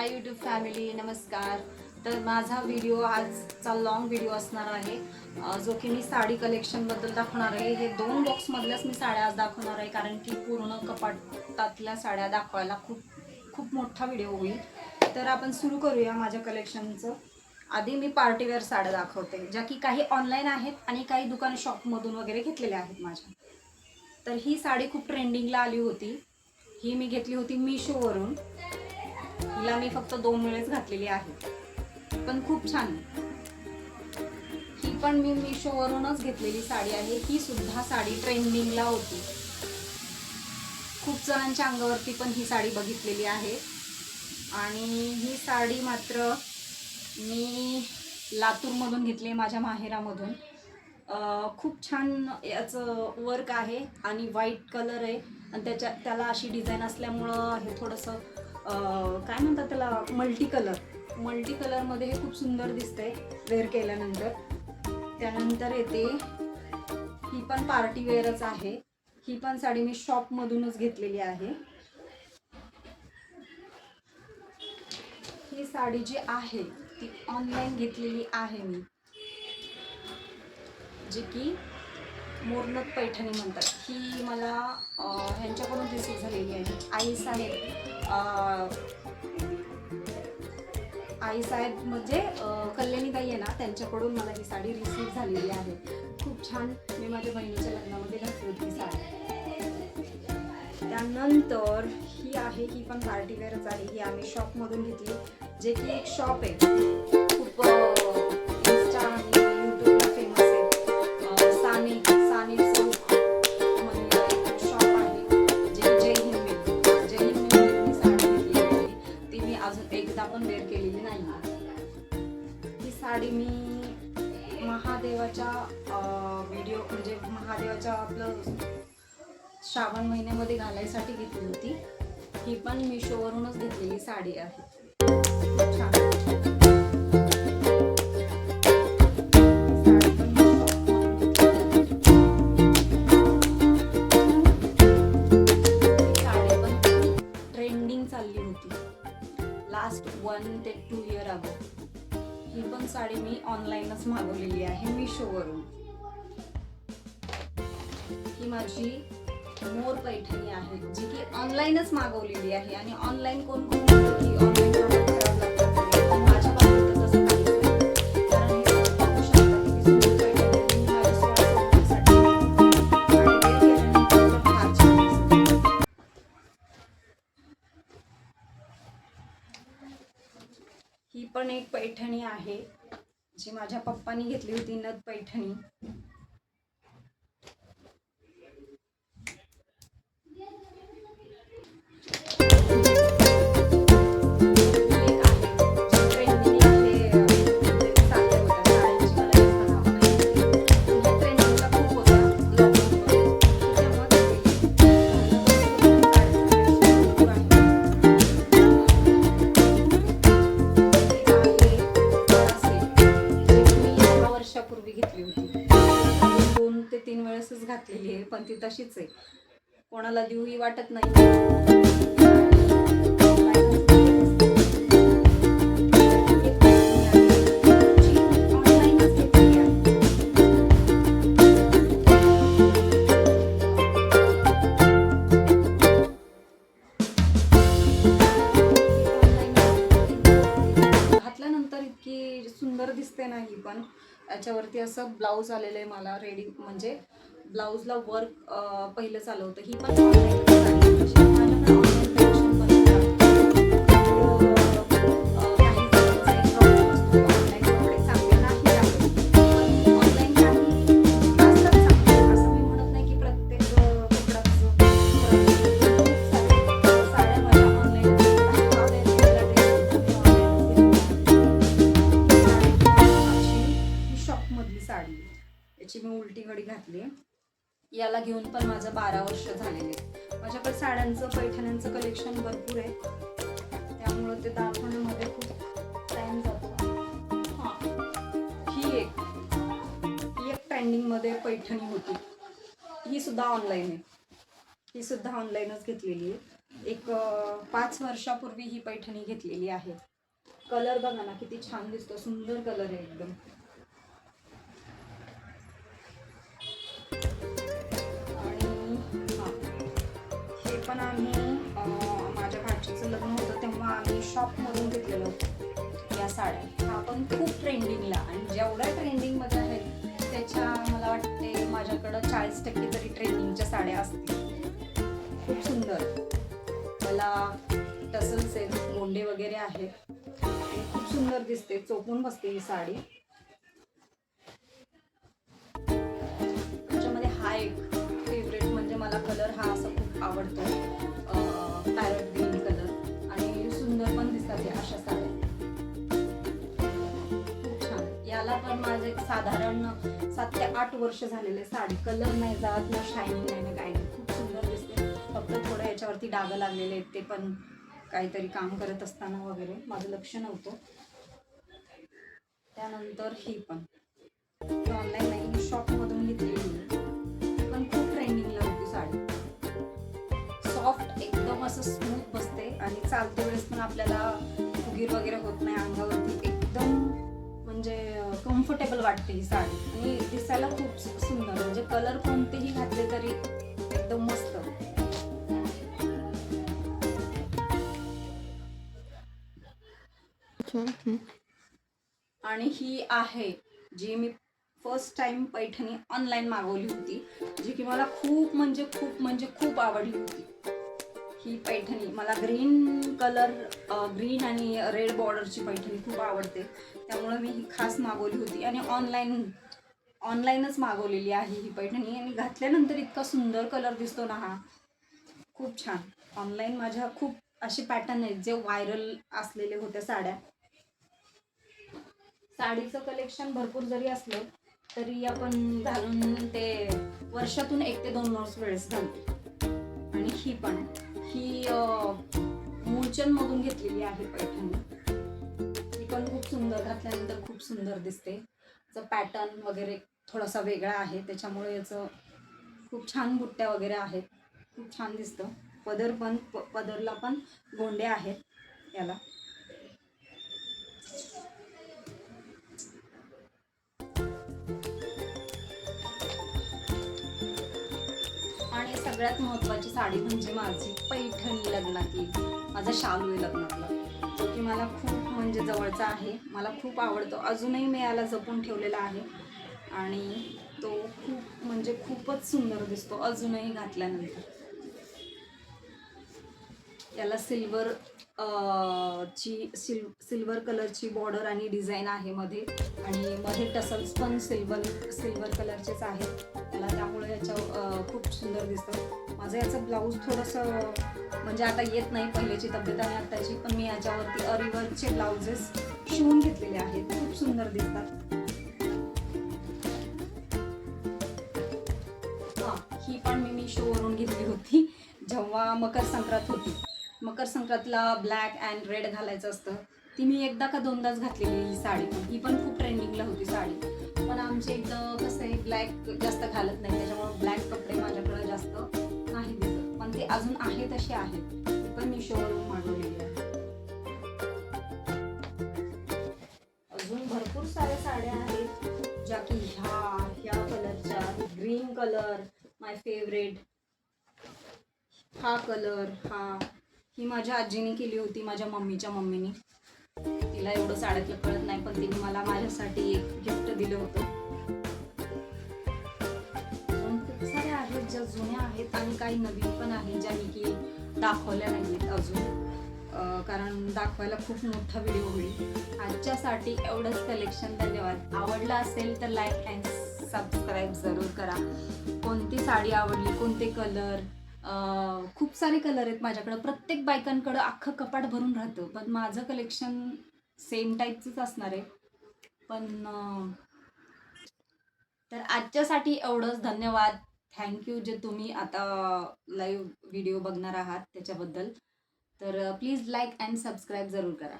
माय YouTube family नमस्कार. तर माझा व्हिडिओ आजचा लॉंग व्हिडिओ असणार आहे, जो की मी साडी कलेक्शनबद्दल दाखवणार आहे. हे 2 बॉक्समधल्याच मी साड्या आज दाखवणार आहे, कारण की पूर्ण कपाटातल्या साड्या दाखवायला खूप मोठा व्हिडिओ होईल. तर आपण सुरू करूया माझ्या कलेक्शनचं. आधी मी पार्टीवेअर साड्या दाखवते, ज्या की काही ऑनलाईन आहेत आणि काही दुकान शॉपमधून वगैरे घेतलेल्या आहेत माझ्या. तर ही साडी खूप ट्रेंडिंगला आली होती. ही मी घेतली होती मिशोवरून. हिला मी फक्त 2 वेळेस घातलेली आहे, पण खूप छान. ही पण मी मिशोवरूनच घेतलेली साडी आहे. ही सुद्धा साडी ट्रेंडिंगला होती. खूप जणांच्या अंगावरती पण ही साडी बघितलेली आहे. आणि ही साडी मात्र मी लातूरमधून घेतली, माझ्या माहेरामधून. खूप छान याचं वर्क आहे आणि व्हाईट कलर आहे आणि त्याला अशी डिझाईन असल्यामुळं हे थोडंसं काय म्हणतात त्याला, मल्टी कलरमध्ये हे खूप सुंदर दिसतंय वेअर केल्यानंतर. त्यानंतर येते ही पण पार्टी वेअरच आहे. ही पण साडी मी शॉपमधूनच घेतलेली आहे. ही साडी जी आहे ती ऑनलाईन घेतलेली आहे मी, जी की मोरनत पैठणी म्हणतात. ही मला ह्यांच्याकडून रिसीव झालेली आहे. आई साहेब म्हणजे कल्याणीताई आहे ना, त्यांच्याकडून मला ही साडी रिसीव झालेली आहे. खूप छान. मी माझ्या बहिणीच्या लग्नामध्ये घातली होती ही साडी. त्यानंतर ही आहे, ही पण पार्टीवेअरच आहे. ही आम्ही शॉपमधून घेतली, जे की एक शॉप आहे खूप इंस्टा आणि यूट्यूबला फेमस आहे. सानी चौक म्हणून एक शॉप आहे, जे जय हिंद मी साडी घेतली होती. ती मी अजून एकदा पण वेअर केलेली नाही. ही साडी मी महादेवाच्या व्हिडिओ म्हणजे महादेवाच्या आपलं श्रावण महिन्यामध्ये घालायसाठी घेतली होती. ही पण मिशोवरूनच घेतलेली साडी आहे. खूप छान. ट्रेंडिंग चालली होती लास्ट 1 ते 2 इयर अगो. ही पण साडी मी ऑनलाईनच मागवलेली आहे मिशोवरून. ही माझी मोर पैठणी आहे, जी की ऑनलाईनच मागवलेली आहे. आणि ऑनलाईन कोण म्हणतं की ऑनलाईन खराब लागतात, पण माझ्या बाबतीत तसं काहीच नाही. कारण हे बघू शकता किती सुंदर पैठणी मी माझ्या 16 सप्टेंबरसाठी आणि वेअर केल्यानंतर फार छान दिसते. ही पण एक पैठणी आहे, जी माझ्या पप्पांनी घेतली होती, नथ पैठणी. वर्षापूर्वी घेतली होती, 2 ते 3 वेळेसच घातलेली आहे, पण ती तशीच आहे. कोणाला देऊही वाटत नाही. घातल्यानंतर इतकी सुंदर दिसते ना ही पण. याच्यावरती असं ब्लाऊज आलेलं आहे मला रेडी, म्हणजे ब्लाऊजला वर्क पहिलं आलं होतं. ही पण साडी. याची मी उलटी घडी घातली. याला घेऊन पण माझं 12 वर्ष झालेले. माझ्याकडे साड्यांचं पैठण्यांचं कलेक्शन भरपूर आहे, त्यामुळं ते दाखवण्यामध्ये खूप टाइम जातो. ही एक ट्रेंडिंगमध्ये पैठणी होती. ही सुद्धा ऑनलाईन आहे. ही सुद्धा ऑनलाईनच घेतलेली आहे. एक 5 वर्षापूर्वी ही पैठणी घेतलेली आहे. कलर बघा ना किती छान दिसतो, सुंदर कलर आहे एकदम. आणि हे पण आम्ही माझ्या भाचीचं लग्न होतं तेव्हा आम्ही शॉपमधून घेतलेलं होतं या साड्या. हा पण खूप ट्रेंडिंगला, आणि जेवढ्या ट्रेंडिंगमध्ये आहेत त्याच्या मला वाटते माझ्याकडं 40% तरी ट्रेंडिंगच्या साड्या असतील. खूप सुंदर, मला टसल्स आहेत, गोंडे वगैरे आहेत, आणि खूप सुंदर दिसते, चोपून बसते ही साडी. त्याच्यामध्ये हा एक फेवरेट म्हणजे मला कलर हा असा खूप आवडतो, पॅरट ग्रीन कलर, आणि सुंदर पण दिसतात या अशा साड्या. खूप छान. याला पण माझे साधारण 7 ते 8 वर्ष झालेले. साडी कलर नाही जात, ना शायनिंग नाही, ना काही नाही, खूप सुंदर दिसते. फक्त थोडं याच्यावरती डाग लागलेले आहेत, ते पण काहीतरी काम करत असताना वगैरे माझं लक्ष नव्हतं. त्यानंतर ही पण ऑनलाईन नाही, शॉपमधून घेतलेली, पण खूप ट्रेंडिंगला होती साडी. सॉफ्ट एकदम असं स्मूथ बसते, आणि चालते वेळेस पण आपल्याला फुगीर वगैरे होत नाही अंगावरती. एकदम म्हणजे कम्फर्टेबल वाटते ही साडी, आणि दिसायला खूप सुंदर. म्हणजे कलर कोणतेही घातले तरी एकदम मस्त. आणि ही आहे जी मी फर्स्ट टाइम पैठणी ऑनलाईन मागवली होती, जी की मला खूप म्हणजे खूप आवडली होती. ही पैठणी मला ग्रीन कलर, ग्रीन आणि रेड बॉर्डरची पैठणी खूप आवडते, त्यामुळे मी ही खास मागवली होती, आणि ऑनलाईनच मागवलेली आहे ही पैठणी. आणि घातल्यानंतर इतका सुंदर कलर दिसतो ना हा, खूप छान. ऑनलाईन माझ्या खूप असे पॅटर्न आहेत जे व्हायरल असलेले होत्या साड्या. साडीचं कलेक्शन भरपूर जरी असलं तरी आपण घालून ते वर्षातून 1 ते 2 वेळेस घालतो. आणि ही पण ही मूलचंद मधून घेतलेली आहे पैठणी. ही पण खूप सुंदर, घातल्यानंतर खूप सुंदर दिसते. याचं पॅटर्न वगैरे थोडासा वेगळा आहे, त्याच्यामुळे याचं खूप छान बुट्ट्या वगैरे आहेत, खूप छान दिसतं. पदरला पण गोंडे आहेत याला. आणि सगळ्यात महत्त्वाची साडी म्हणजे माझी पैठणी लग्नातली, माझा शालू आहे लग्नातला, जो की मला खूप म्हणजे जवळचा आहे, मला खूप आवडतो. अजूनही मी याला जपून ठेवलेला आहे, आणि तो खूप म्हणजे खूपच सुंदर दिसतो अजूनही घातल्यानंतर. याला सिल्वर कलरची बॉर्डर आणि डिझाईन आहे मध्ये, आणि मध्ये टसल्स पण सिल्वर कलरचेच आहेत त्याला, त्यामुळे याच्या खूप सुंदर दिसतं. माझं याचं ब्लाऊज थोडंसं म्हणजे आता येत नाही, पहिल्याची तब्येत आणि आत्ताची, पण मी याच्यावरती अरीवर्कचे ब्लाउजेस शिवून घेतलेले आहेत, खूप सुंदर दिसतात. ही पण मी शोवरून घेतली होती जेव्हा मकर संक्रांत होती. मकर संक्रांतला ब्लॅक अँड रेड घालायचं असतं. ती मी एकदा का दोनदाच घातलेली ही साडी, ही पण खूप ट्रेंडिंगला होती साडी. पण आमच्या इथं कसं आहे, ब्लॅक जास्त घालत नाही, त्याच्यामुळे ब्लॅक कपडे माझ्याकडे जास्त नाही दिसत, पण ते अजून आहे तसे आहेत. ती पण मी शोवरून मागवलेली आहे. अजून भरपूर साऱ्या साड्या आहेत ज्या की ह्या कलरच्या. ग्रीन कलर माय फेवरेट, हा कलर, ही माझ्या आजीने केली होती, माझ्या मम्मीच्या मम्मीने. तिला एवढं साड्यातलं कळत नाही, पण तिने मला माझ्यासाठी एक गिफ्ट दिलं होतं. खूप साऱ्या आहेत ज्या जुन्या आहेत, आणि काही नवीन पण आहेत ज्या मी की दाखवल्या नाहीत अजून, कारण दाखवायला खूप मोठा व्हिडिओ होईल. आजच्यासाठी एवढंच कलेक्शन. धन्यवाद. आवडलं असेल तर लाईक अँड सबस्क्राईब जरूर करा. कोणती साडी आवडली, कोणते कलर, खूप सारे कलर आहेत माझ्याकडं. प्रत्येक बायकांकडं अख्खं कपाट भरून राहतं, पण माझं कलेक्शन सेम टाईपचंच असणार आहे. पण तर आजच्यासाठी एवढंच. धन्यवाद. थँक्यू जे तुम्ही आता लाईव्ह व्हिडिओ बघणार आहात त्याच्याबद्दल. तर प्लीज लाईक अँड सबस्क्राईब जरूर करा.